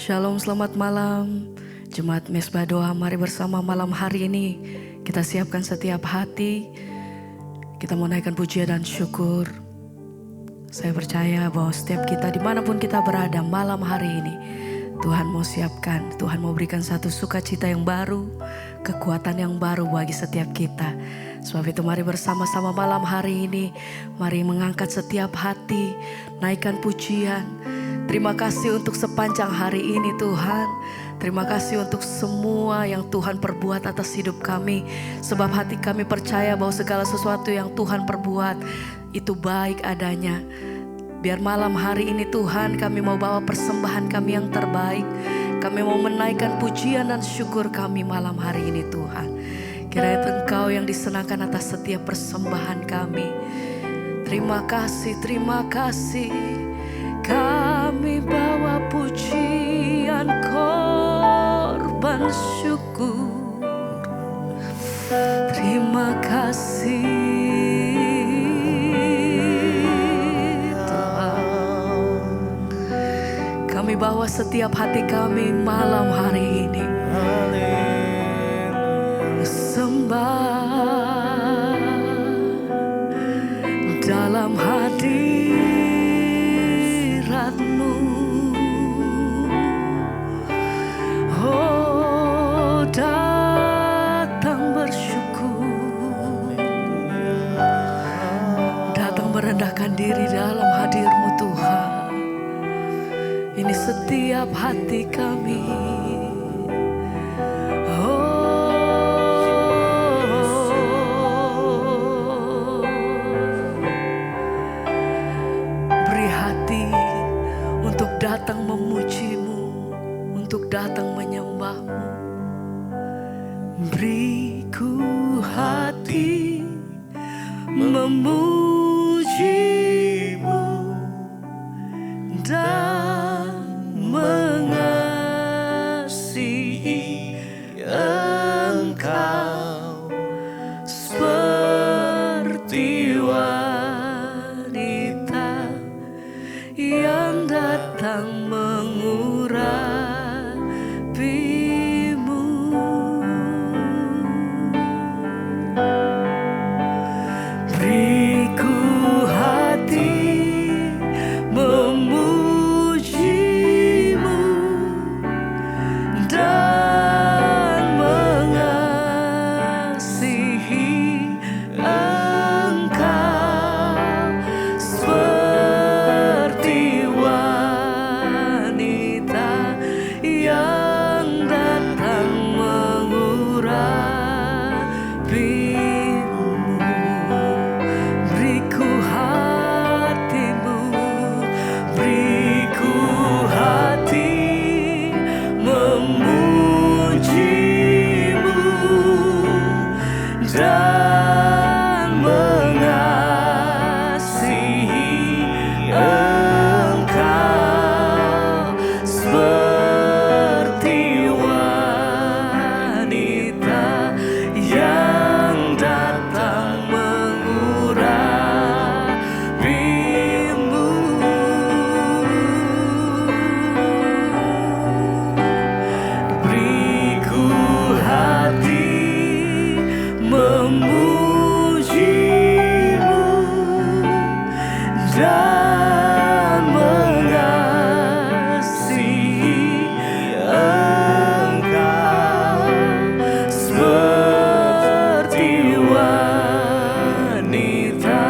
Shalom, selamat malam. Jemaat Mesbah Doa, mari bersama malam hari ini kita siapkan setiap hati. Kita mau naikkan pujian dan syukur. Saya percaya bahwa setiap kita dimanapun kita berada malam hari ini, Tuhan mau siapkan, Tuhan mau berikan satu sukacita yang baru, kekuatan yang baru bagi setiap kita. Sebab itu mari bersama-sama malam hari ini, mari mengangkat setiap hati, naikkan pujian. Terima kasih untuk sepanjang hari ini Tuhan. Terima kasih untuk semua yang Tuhan perbuat atas hidup kami. Sebab hati kami percaya bahwa segala sesuatu yang Tuhan perbuat itu baik adanya. Biar malam hari ini Tuhan kami mau bawa persembahan kami yang terbaik. Kami mau menaikkan pujian dan syukur kami malam hari ini Tuhan. Kiranya Engkau yang disenangkan atas setiap persembahan kami. Terima kasih, terima kasih. Kami bawa pujian korban syukur. Terima kasih Tuhan. Kami bawa setiap hati kami malam hari ini. Sembah dalam hadirat-Mu. Oh, datang bersyukur, datang merendahkan diri dalam hadir-Mu Tuhan. Ini setiap hati kami. Datang memuji-Mu, untuk datang menyembah-Mu. Beriku hati memuji-Mu dan mengasihi Engkau seperti wanita yang datang mengurapi-Mu. Beriku hati memuji-Mu dan mengasihi Engkau seperti wanita yang datang mengurapi-Mu. Beriku hati-Mu, beriku hati memuji-Mu dan mengasihi Engkau seperti wanita yang datang mengurapi-Mu. Beriku hati memuji-Mu dan mengasihi Engkau seperti wanita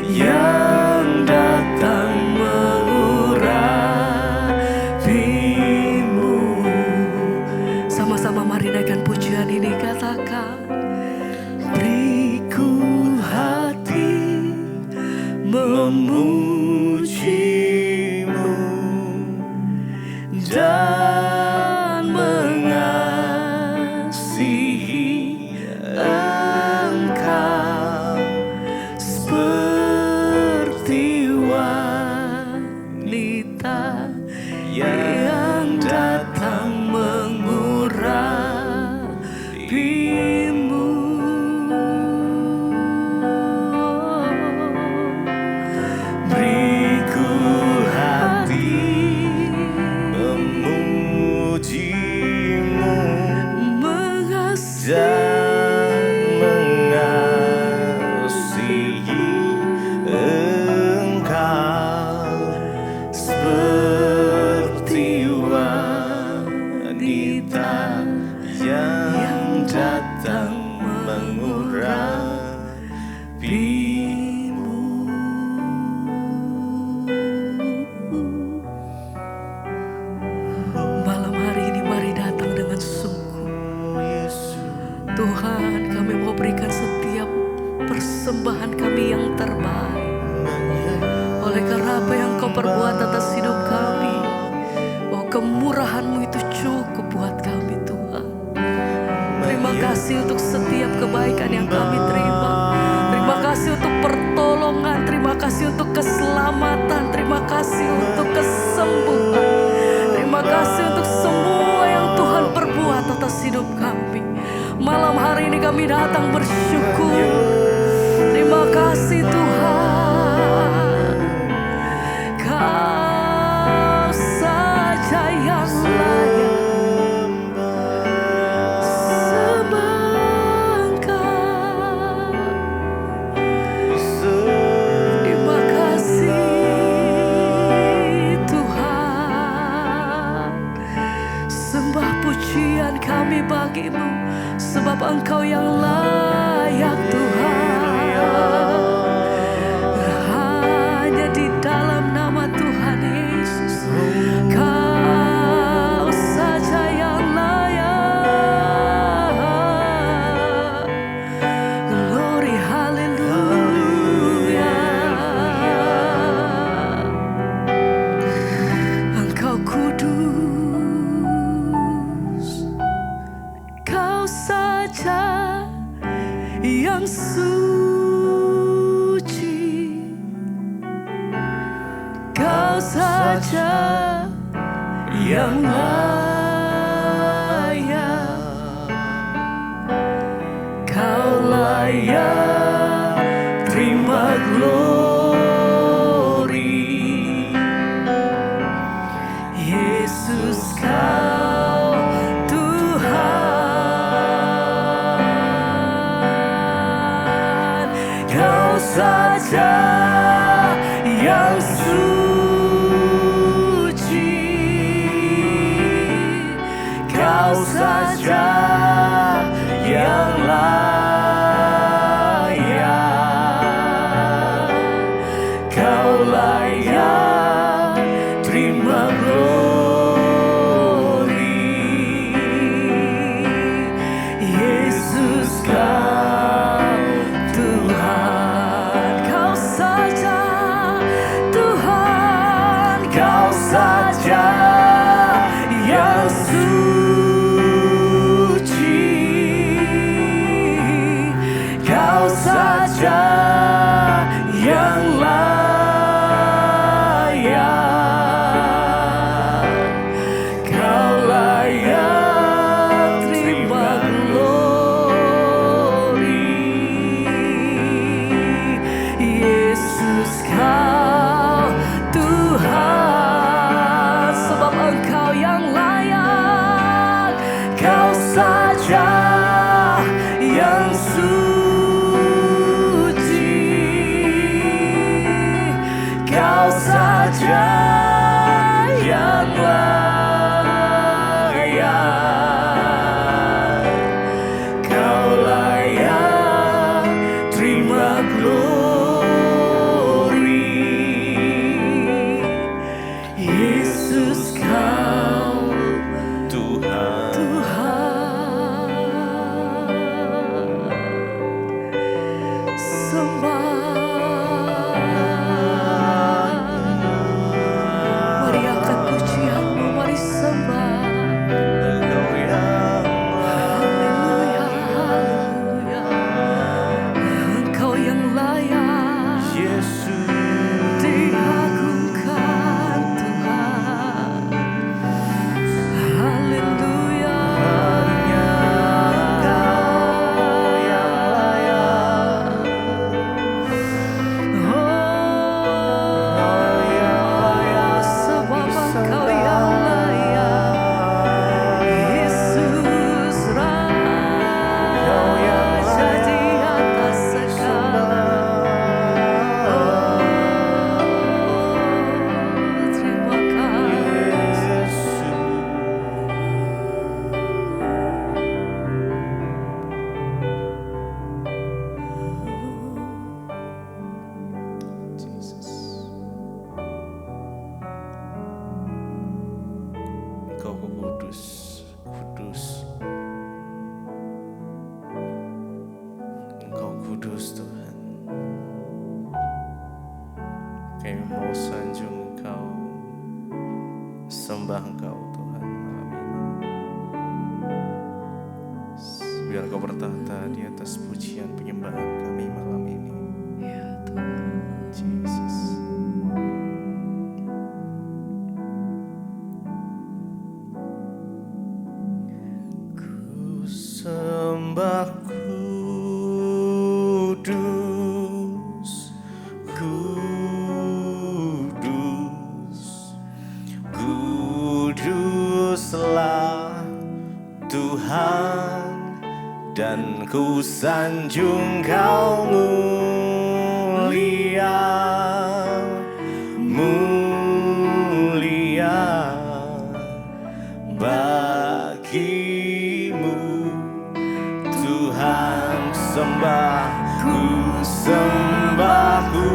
yang datang mengurapi-Mu. Sama-sama mari naikkan pujian ini, katakan. Beriku hati memuji-Mu dan mengasihi Engkau seperti wanita yang datang mengurapi-Mu. Beriku hati memuji seperti wanita yang datang mengurapimu. Malam hari ini mari datang dengan sungguh. Tuhan, kami mau berikan setiap persembahan kami yang terbaik. Oleh karena apa yang Kau perbuat atas hidup kami, oh kemurahan-Mu itu cukup buat kami Tuhan. Terima kasih untuk setiap kebaikan yang kami terima. Terima kasih untuk pertolongan, terima kasih untuk keselamatan, terima kasih untuk kesembuhan. Terima kasih untuk semua yang Tuhan perbuat atas hidup kami. Malam hari ini kami datang bersyukur. Terima kasih Tuhan. Kau saja yang layak sembahkan. Terima kasih Tuhan. Sembah pujian kami bagi-Mu, sebab Engkau yang layak Tuhan. Hanya di dalam nama Tuhan Yesus, Kau saja yang layak. Glory, haleluya. Engkau kudus, Kau saja yang suci, Kau saja yang layak. Kau layak terima glory. Yesus, Kau Tuhan. Kau saja yang suci, Kau saja yang layak. Kau layak terima glory. Yesus, Kau Tuhan. Kau saja Tuhan. Kau saja yang suci, Kau saja yang layak. Kau layak terima glory. Yesus, Kau Tuhan. Sebab sembah Engkau Tuhan malam ini. Biar Engkau bertahta di atas pujian penyembahan kami malam ini. Ya Tuhan. Yesus. Ku sembah kudus, kudus, kuduslah Tuhan, dan ku sanjung Kau mulia, mulia bagimu Tuhan. Sembah, ku sembah kudus,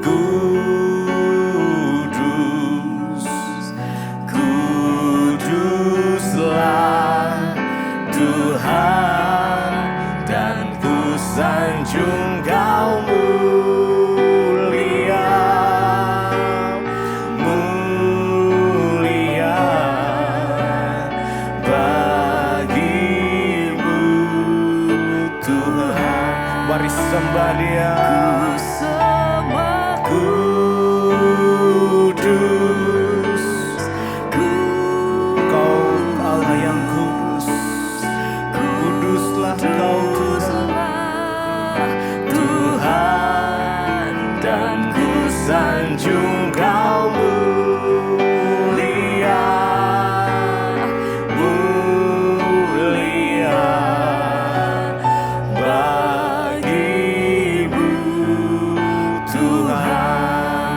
kudus, kuduslah Tuhan, dan ku sanjung Kau mulia, mulia bagimu Tuhan. Mari sembah Dia. Kudus, Kau Allah yang kudus, kuduslah Kau Tuhan, dan ku sanjung Kau mulia, mulia bagimu Tuhan.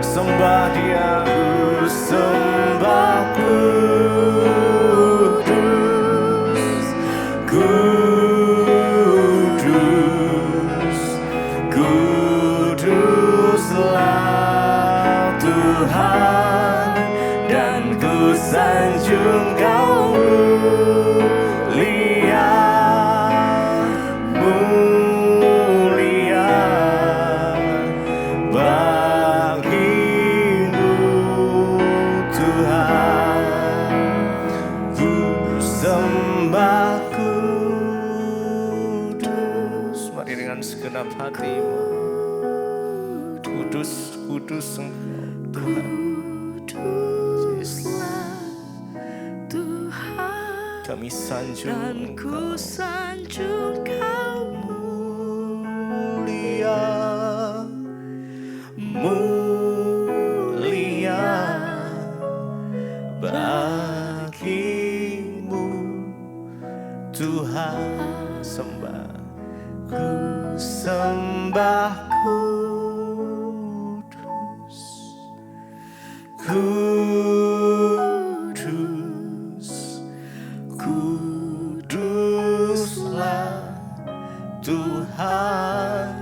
Sembah Dia, ku sembah kudus, kudus, kuduslah Tuhan, dan ku sanjung Kau mulia, mulia bagimu Tuhan. Ku sembah kudus. Mari dengan segenap hatimu. Kudus, kudus Engkau Tuhan. Yesus. Tuhan, Kami sanjung dan ku Engkau sanjung Kau mulia, mulia bagimu Tuhan. Sembah, ku sembah kudus, kudus, kuduslah Tuhan,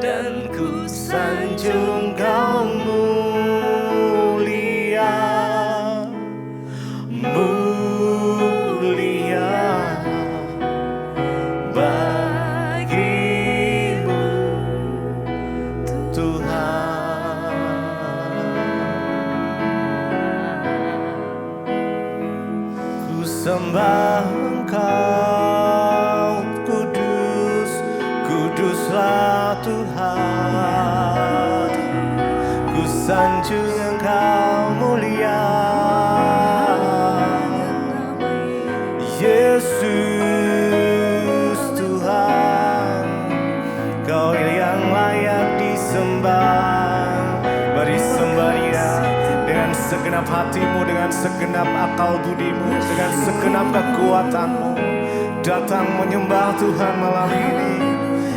dan ku sanjung Kau mulia, mulia bagimu Tuhan. Ku sembah Engkau kudus, kuduslah Tuhan. Ku sanjung Engkau mulia, Yesus Tuhan. Kau yang layak disembah. Mari sembah Dia dengan segenap hatimu, dengan segenap akal budimu, dengan segenap kekuatanmu. Datang menyembah Tuhan malam ini.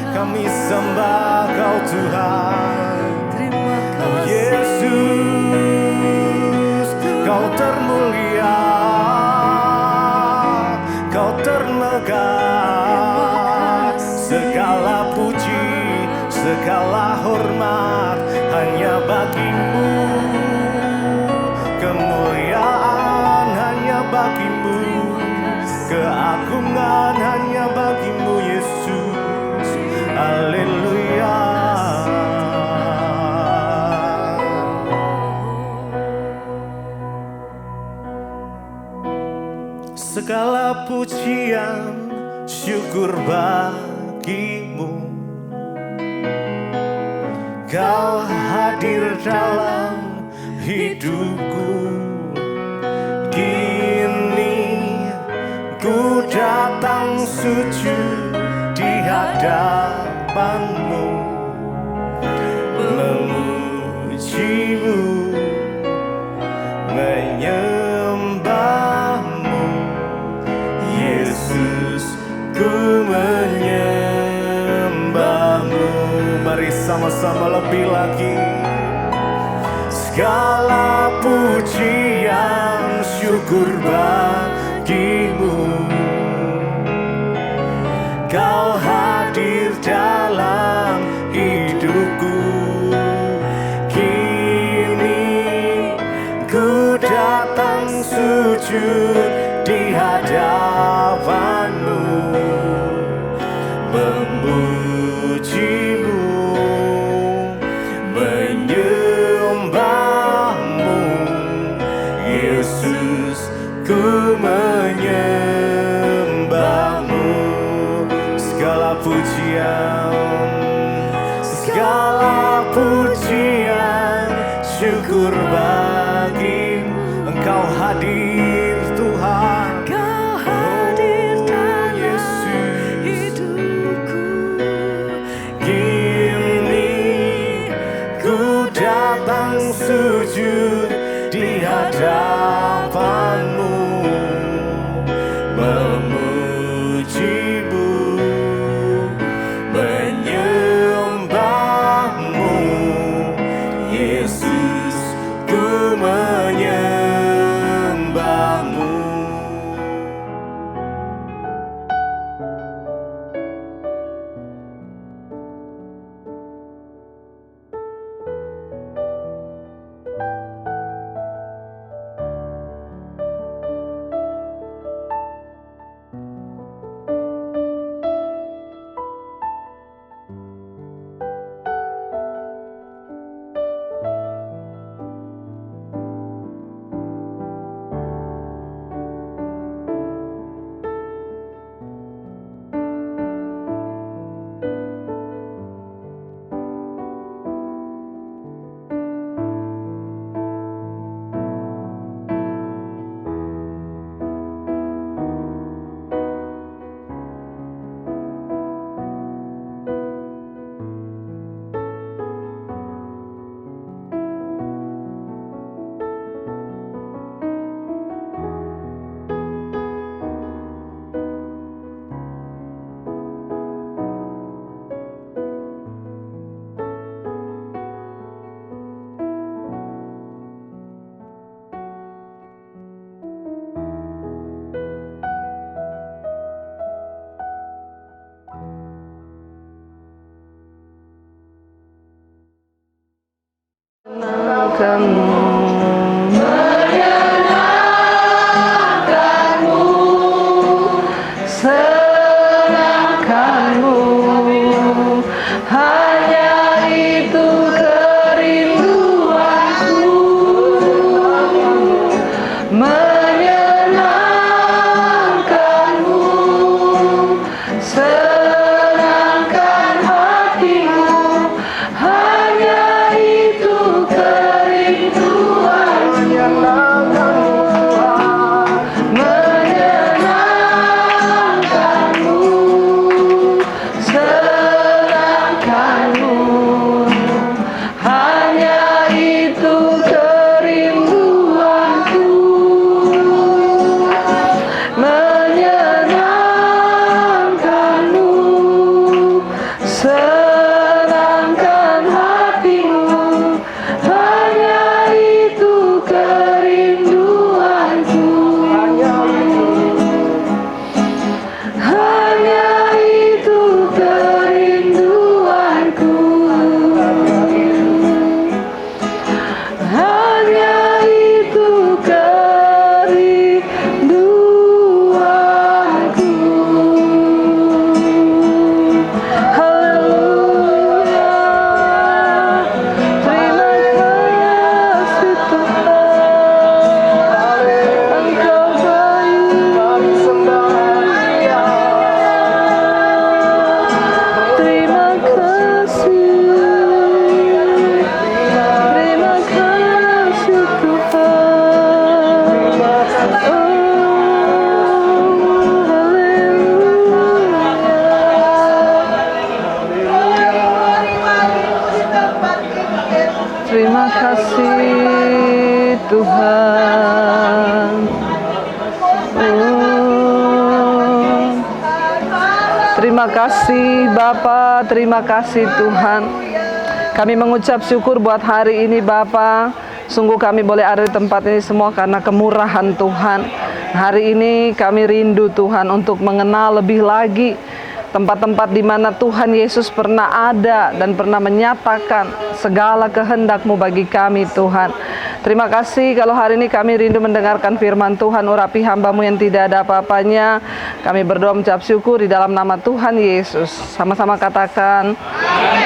Kami sembah Kau Tuhan. Terima Oh kasih. Yesus, Kau termulia, Kau termegah. Segala puji, segala hormat hanya bagimu. Kemuliaan hanya bagimu, keagungan hanya bagimu Yesus. Haleluya. pujian syukur bagimu. Kau hadir dalam hidupku. Kini ku datang sujud di hadapanmu, memujimu, menyembahmu. Yesus, ku menyembahmu. Mari sama-sama lebih lagi. Segala pujian syukur bagimu. Kau hadir dalam hidupku. Kini ku datang sujud di hadapanmu, memujimu, menyembahmu. Yesus, ku menyembahmu. Segala pujian syukur bagimu. Engkau hadir Tuhan. Kau hadir dalam hidupku. Kini ku datang sujud di hadapanmu, memujimu, menyembahmu. Yesus, ku menyembahmu. Senangkanmu, hanya itu kerinduanku. Menyenangkanmu, senangkan hatimu, hanya itu kerinduanku. kasih Tuhan. Terima kasih Bapa, terima kasih Tuhan. Kami mengucap syukur buat hari ini Bapa. Sungguh kami boleh ada di tempat ini semua karena kemurahan Tuhan. Hari ini kami rindu Tuhan untuk mengenal lebih lagi tempat-tempat di mana Tuhan Yesus pernah ada dan pernah menyatakan segala kehendak-Mu bagi kami Tuhan. Terima kasih kalau hari ini kami rindu mendengarkan firman Tuhan. Urapi hamba-Mu yang tidak ada apa-apanya. Kami berdoa mengucap syukur di dalam nama Tuhan Yesus. Sama-sama katakan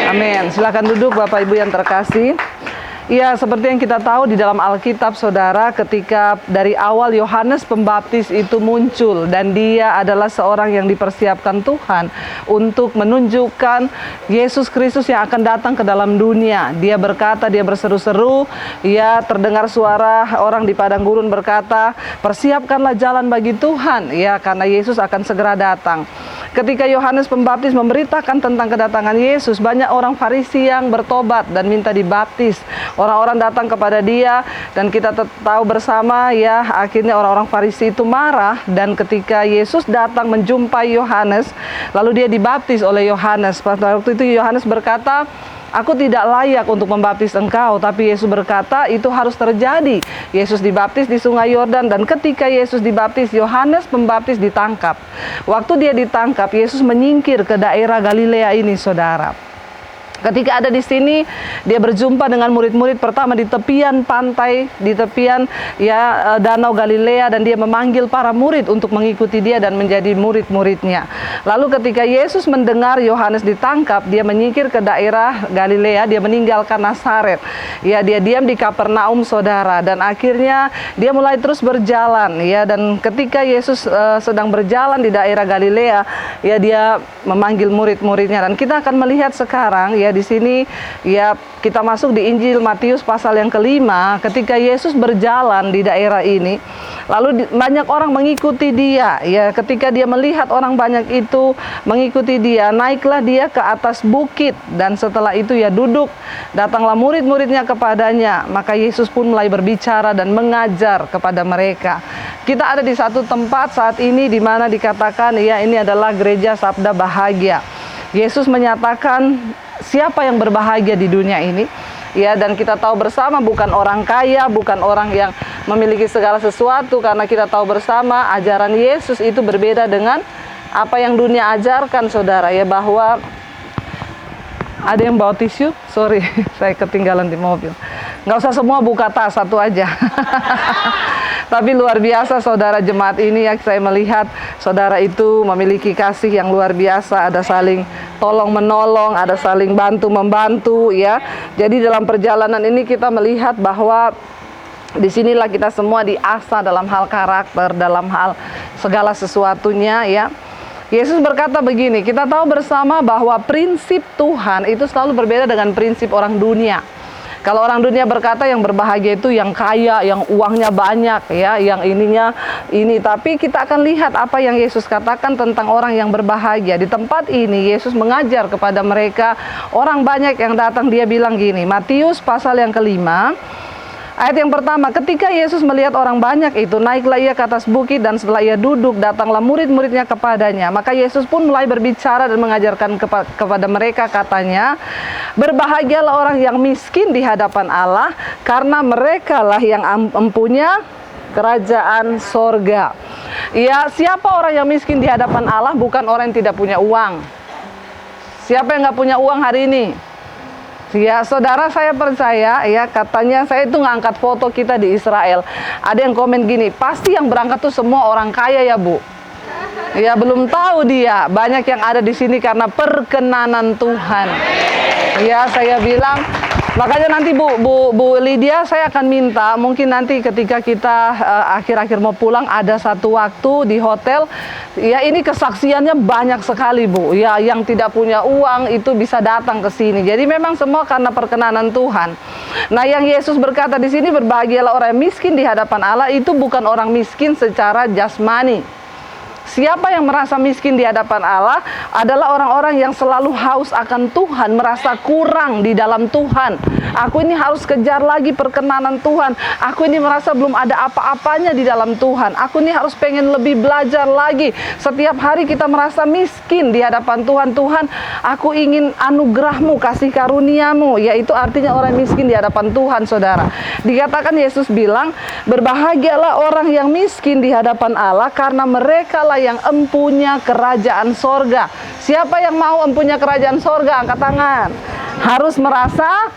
amin. Silakan duduk Bapak Ibu yang terkasih. Ya, seperti yang kita tahu di dalam Alkitab, saudara, ketika dari awal Yohanes Pembaptis itu muncul dan dia adalah seorang yang dipersiapkan Tuhan untuk menunjukkan Yesus Kristus yang akan datang ke dalam dunia. Dia berkata, dia berseru-seru, ya terdengar suara orang di padang gurun berkata, persiapkanlah jalan bagi Tuhan, ya karena Yesus akan segera datang. Ketika Yohanes Pembaptis memberitakan tentang kedatangan Yesus, banyak orang Farisi yang bertobat dan minta dibaptis. Orang-orang datang kepada dia dan kita tahu bersama ya, akhirnya orang-orang Farisi itu marah dan ketika Yesus datang menjumpai Yohanes, lalu dia dibaptis oleh Yohanes. Pada waktu itu Yohanes berkata, aku tidak layak untuk membaptis engkau, tapi Yesus berkata itu harus terjadi. Yesus dibaptis di Sungai Yordan dan ketika Yesus dibaptis, Yohanes Pembaptis ditangkap. Waktu dia ditangkap, Yesus menyingkir ke daerah Galilea ini, saudara. Ketika ada di sini, dia berjumpa dengan murid-murid pertama di tepian pantai, di tepian ya Danau Galilea, dan dia memanggil para murid untuk mengikuti dia dan menjadi murid-muridnya. Lalu ketika Yesus mendengar Yohanes ditangkap, dia menyingkir ke daerah Galilea, dia meninggalkan Nazaret. Ya, dia diam di Kapernaum, saudara, dan akhirnya dia mulai terus berjalan ya, dan ketika Yesus sedang berjalan di daerah Galilea, ya dia memanggil murid-muridnya, dan kita akan melihat sekarang ya di sini ya kita masuk di Injil Matius pasal yang kelima. Ketika Yesus berjalan di daerah ini, lalu banyak orang mengikuti dia ya. Ketika dia melihat orang banyak itu mengikuti dia, naiklah dia ke atas bukit dan setelah itu ya duduk. Datanglah murid-muridnya kepadanya, maka Yesus pun mulai berbicara dan mengajar kepada mereka. Kita ada di satu tempat saat ini di mana dikatakan ya ini adalah gereja Sabda Bahagia. Yesus menyatakan siapa yang berbahagia di dunia ini, ya, dan kita tahu bersama bukan orang kaya, bukan orang yang memiliki segala sesuatu, karena kita tahu bersama ajaran Yesus itu berbeda dengan apa yang dunia ajarkan, saudara, ya, bahwa ada yang bawa tisu, sorry, saya ketinggalan di mobil. Nggak usah semua buka tas, satu aja. Tapi luar biasa saudara jemaat ini ya, saya melihat saudara itu memiliki kasih yang luar biasa, ada saling tolong menolong, ada saling bantu membantu ya. Jadi dalam perjalanan ini kita melihat bahwa disinilah kita semua diasah dalam hal karakter, dalam hal segala sesuatunya ya. Yesus berkata begini, kita tahu bersama bahwa prinsip Tuhan itu selalu berbeda dengan prinsip orang dunia. Kalau orang dunia berkata yang berbahagia itu yang kaya, yang uangnya banyak ya, yang ininya ini. Tapi kita akan lihat apa yang Yesus katakan tentang orang yang berbahagia. Di tempat ini Yesus mengajar kepada mereka, orang banyak yang datang, dia bilang gini, Matius pasal yang kelima, ayat yang pertama, ketika Yesus melihat orang banyak itu, naiklah ia ke atas bukit dan setelah ia duduk, datanglah murid-muridnya kepadanya. Maka Yesus pun mulai berbicara dan mengajarkan kepada mereka, katanya, berbahagialah orang yang miskin di hadapan Allah, karena merekalah yang mempunyai kerajaan sorga. Ya, siapa orang yang miskin di hadapan Allah? Bukan orang yang tidak punya uang. Siapa yang nggak punya uang hari ini? Ya, saudara, saya percaya ya, katanya saya itu ngangkat foto kita di Israel. Ada yang komen gini, pasti yang berangkat tuh semua orang kaya ya, Bu. Ya, belum tahu dia, banyak yang ada di sini karena perkenanan Tuhan. Ya, saya bilang, makanya nanti Bu Lydia, saya akan minta mungkin nanti ketika kita akhir-akhir mau pulang ada satu waktu di hotel, ya ini kesaksiannya banyak sekali, Bu. Ya, yang tidak punya uang itu bisa datang ke sini. Jadi memang semua karena perkenanan Tuhan. Nah, yang Yesus berkata di sini, berbahagialah orang yang miskin di hadapan Allah, itu bukan orang miskin secara jasmani. Siapa yang merasa miskin di hadapan Allah adalah orang-orang yang selalu haus akan Tuhan, merasa kurang di dalam Tuhan. Aku ini harus kejar lagi perkenanan Tuhan. Aku ini merasa belum ada apa-apanya di dalam Tuhan. Aku ini harus pengen lebih belajar lagi. Setiap hari kita merasa miskin di hadapan Tuhan. Tuhan, aku ingin anugerah-Mu, kasih karunia-Mu. Yaitu artinya orang miskin di hadapan Tuhan, saudara. Dikatakan Yesus bilang, berbahagialah orang yang miskin di hadapan Allah, karena mereka lah yang empunya kerajaan sorga. Siapa yang mau empunya kerajaan sorga? Angkat tangan. Harus merasa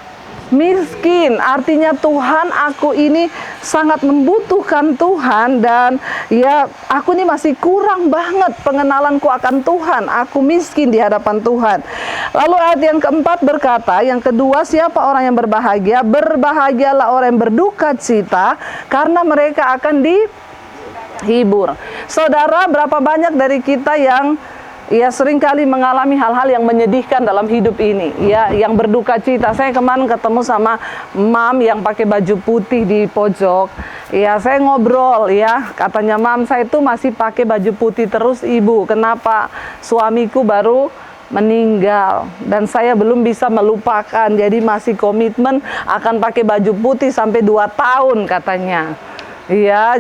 miskin, artinya Tuhan, aku ini sangat membutuhkan Tuhan, dan ya aku ini masih kurang banget pengenalanku akan Tuhan. Aku miskin di hadapan Tuhan. Lalu ayat yang keempat berkata, yang kedua, siapa orang yang berbahagia? Berbahagialah orang yang berduka cita, karena mereka akan dihibur. Saudara, berapa banyak dari kita yang seringkali mengalami hal-hal yang menyedihkan dalam hidup ini, yang berduka cita. Saya kemarin ketemu sama mam yang pakai baju putih di pojok. Saya ngobrol, katanya, mam, saya itu masih pakai baju putih terus, ibu. Kenapa? Suamiku baru meninggal dan saya belum bisa melupakan. Jadi masih komitmen akan pakai baju putih sampai 2 tahun katanya.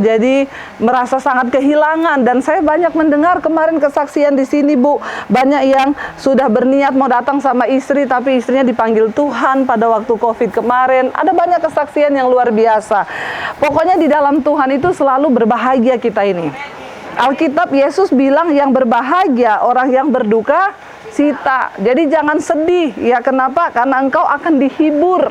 Jadi merasa sangat kehilangan. Dan saya banyak mendengar kemarin kesaksian di sini, Bu. Banyak yang sudah berniat mau datang sama istri, tapi istrinya dipanggil Tuhan pada waktu COVID kemarin. Ada banyak kesaksian yang luar biasa. Pokoknya di dalam Tuhan itu selalu berbahagia kita ini. Alkitab Yesus bilang yang berbahagia orang yang berduka cita. Jadi jangan sedih. Kenapa? Karena engkau akan dihibur.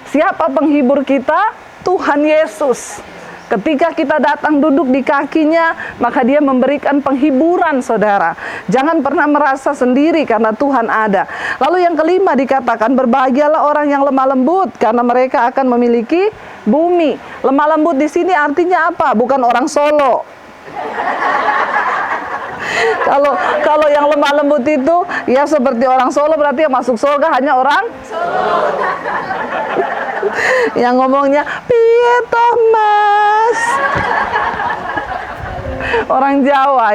Siapa penghibur kita? Tuhan Yesus. Ketika kita datang duduk di kakinya, maka dia memberikan penghiburan, saudara. Jangan pernah merasa sendiri karena Tuhan ada. Lalu yang kelima dikatakan, berbahagialah orang yang lemah lembut, karena mereka akan memiliki bumi. Lemah lembut di sini artinya apa? Bukan orang Solo. Kalau yang lemah lembut itu seperti orang Solo, berarti yang masuk surga hanya orang Solo. Yang ngomongnya piye toh mas, orang Jawa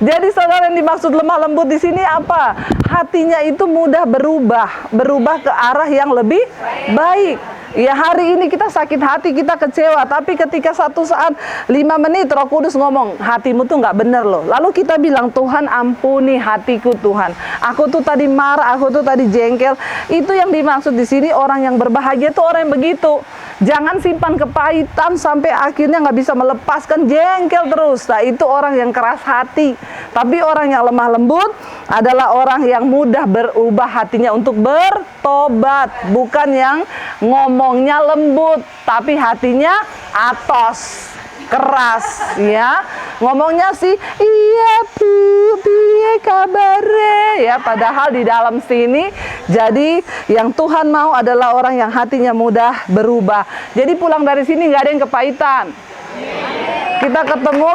Jadi saudara, yang dimaksud lemah lembut di sini apa? Hatinya itu mudah berubah ke arah yang lebih baik. Hari ini kita sakit hati, kita kecewa, tapi ketika satu saat 5 menit Roh Kudus ngomong, hatimu tuh nggak bener loh. Lalu kita bilang, Tuhan ampuni hatiku Tuhan. Aku tuh tadi marah, aku tuh tadi jengkel. Itu yang dimaksud di sini orang yang berbahagia tuh orang yang begitu. Jangan simpan kepahitan sampai akhirnya nggak bisa melepaskan, jengkel terus. Nah, itu orang yang keras hati. Tapi orang yang lemah lembut adalah orang yang mudah berubah hatinya untuk bertobat. Bukan yang ngomongnya lembut, tapi hatinya atos, keras, ngomongnya sih, iya bu, piye kabare, padahal di dalam sini. Jadi yang Tuhan mau adalah orang yang hatinya mudah berubah. Jadi pulang dari sini nggak ada yang kepahitan. Kita ketemu,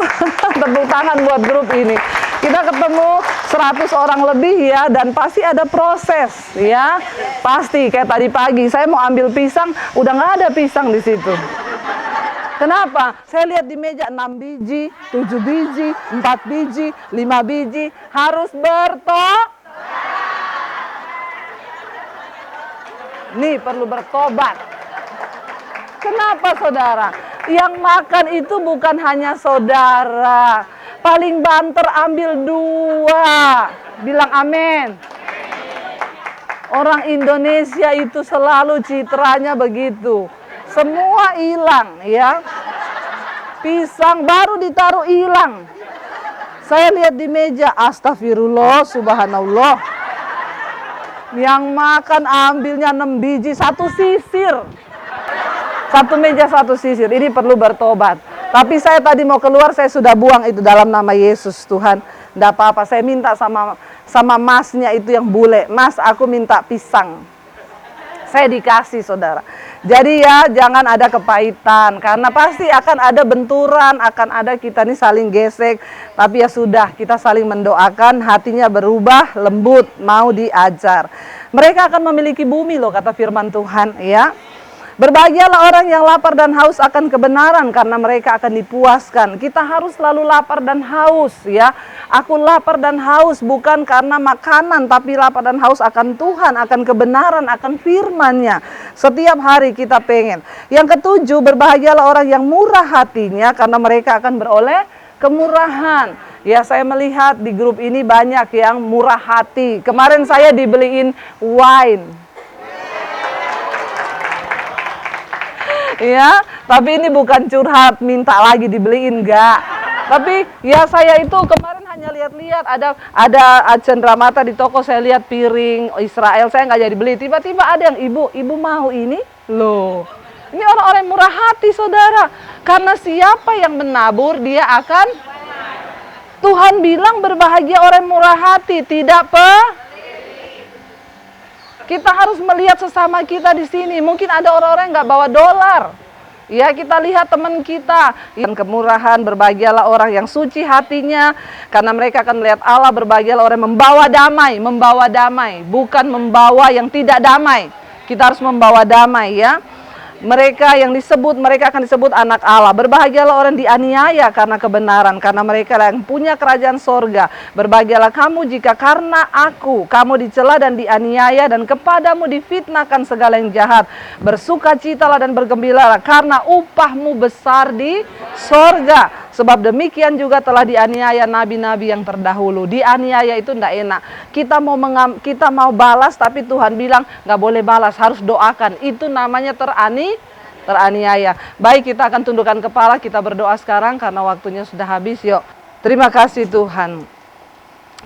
tepuk tangan buat grup ini. Kita ketemu 100 orang lebih dan pasti ada proses pasti. Kayak tadi pagi saya mau ambil pisang, udah nggak ada pisang di situ. Kenapa? Saya lihat di meja 6 biji, 7 biji, 4 biji, 5 biji, harus Nih perlu bertobat. Kenapa saudara? Yang makan itu bukan hanya saudara. Paling banter ambil 2. Bilang amin. Orang Indonesia itu selalu citranya begitu. Semua hilang Pisang baru ditaruh hilang. Saya lihat di meja, astagfirullah, subhanallah. Yang makan ambilnya 6 biji, 1 sisir. 1 meja 1 sisir. Ini perlu bertobat. Tapi saya tadi mau keluar, saya sudah buang itu dalam nama Yesus. Tuhan, enggak apa-apa. Saya minta sama masnya itu yang bule. Mas, aku minta pisang. Saya dikasih, saudara. Jadi jangan ada kepahitan. Karena pasti akan ada benturan, akan ada kita nih saling gesek. Tapi sudah, kita saling mendoakan, hatinya berubah, lembut, mau diajar. Mereka akan memiliki bumi loh, kata firman Tuhan. Berbahagialah orang yang lapar dan haus akan kebenaran karena mereka akan dipuaskan. Kita harus selalu lapar dan haus ya. Aku lapar dan haus bukan karena makanan, tapi lapar dan haus akan Tuhan, akan kebenaran, akan firman-Nya. Setiap hari kita pengen. Yang ketujuh, berbahagialah orang yang murah hatinya karena mereka akan beroleh kemurahan. Ya, saya melihat di grup ini banyak yang murah hati. Kemarin saya dibeliin wine. Ya, tapi ini bukan curhat minta lagi dibeliin, enggak. Tapi ya saya itu kemarin hanya lihat-lihat ada cenderamata di toko, saya lihat piring Israel, saya nggak jadi beli. Tiba-tiba ada yang ibu mau ini loh. Ini orang-orang murah hati saudara. Karena siapa yang menabur dia akan. Tuhan bilang berbahagia orang murah hati, tidak Kita harus melihat sesama kita di sini. Mungkin ada orang-orang yang nggak bawa dolar. Ya, kita lihat teman kita. Yang kemurahan, berbahagialah orang yang suci hatinya. Karena mereka akan melihat Allah. Berbahagialah orang yang membawa damai. Bukan membawa yang tidak damai. Kita harus membawa damai ya. Mereka akan disebut anak Allah. Berbahagialah orang dianiaya karena kebenaran, karena mereka yang punya kerajaan sorga. Berbahagialah kamu jika karena aku kamu dicela dan dianiaya dan kepadamu difitnahkan segala yang jahat. Bersukacitalah dan bergembiralah karena upahmu besar di sorga. Sebab demikian juga telah dianiaya nabi-nabi yang terdahulu. Dianiaya itu tidak enak. Kita mau balas, tapi Tuhan bilang nggak boleh balas, harus doakan. Itu namanya teraniaya. Baik, kita akan tundukkan kepala, kita berdoa sekarang karena waktunya sudah habis. Yuk, terima kasih Tuhan.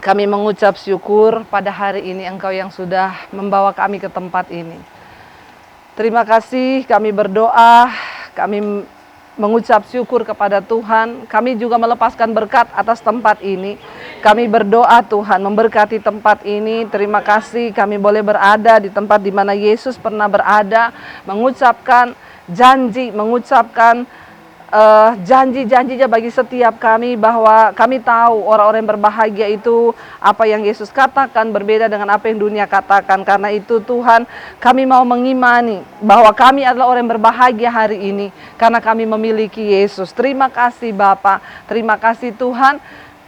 Kami mengucap syukur pada hari ini Engkau yang sudah membawa kami ke tempat ini. Terima kasih, kami berdoa, kami mengucap syukur kepada Tuhan. Kami juga melepaskan berkat atas tempat ini. Kami berdoa Tuhan memberkati tempat ini. Terima kasih kami boleh berada di tempat di mana Yesus pernah berada, mengucapkan janji, mengucapkan janji-janjinya bagi setiap kami, bahwa kami tahu orang-orang yang berbahagia itu apa yang Yesus katakan berbeda dengan apa yang dunia katakan. Karena itu Tuhan, kami mau mengimani bahwa kami adalah orang yang berbahagia hari ini karena kami memiliki Yesus. Terima kasih Bapa, terima kasih Tuhan.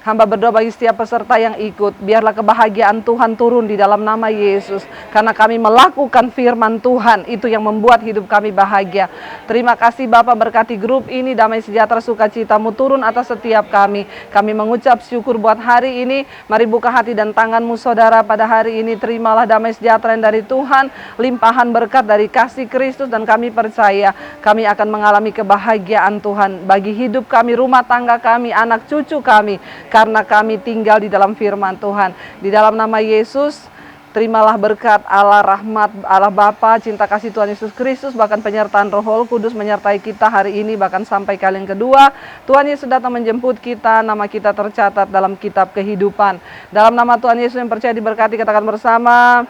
Hamba berdoa bagi setiap peserta yang ikut, biarlah kebahagiaan Tuhan turun di dalam nama Yesus. Karena kami melakukan firman Tuhan, itu yang membuat hidup kami bahagia. Terima kasih Bapa, berkati grup ini, damai sejahtera sukacitamu turun atas setiap kami. Kami mengucap syukur buat hari ini. Mari buka hati dan tanganmu saudara pada hari ini. Terimalah damai sejahtera yang dari Tuhan, limpahan berkat dari kasih Kristus, dan kami percaya kami akan mengalami kebahagiaan Tuhan bagi hidup kami, rumah tangga kami, anak cucu kami. Karena kami tinggal di dalam firman Tuhan. Di dalam nama Yesus, terimalah berkat Allah, rahmat Allah Bapa, cinta kasih Tuhan Yesus Kristus, bahkan penyertaan Roh Kudus menyertai kita hari ini, bahkan sampai kali yang kedua. Tuhan Yesus datang menjemput kita, nama kita tercatat dalam kitab kehidupan. Dalam nama Tuhan Yesus yang percaya diberkati, katakan bersama.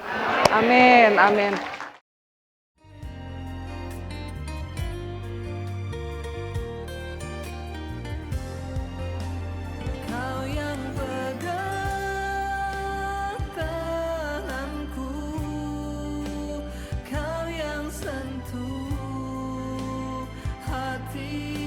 Amin, amin. Sentuh hati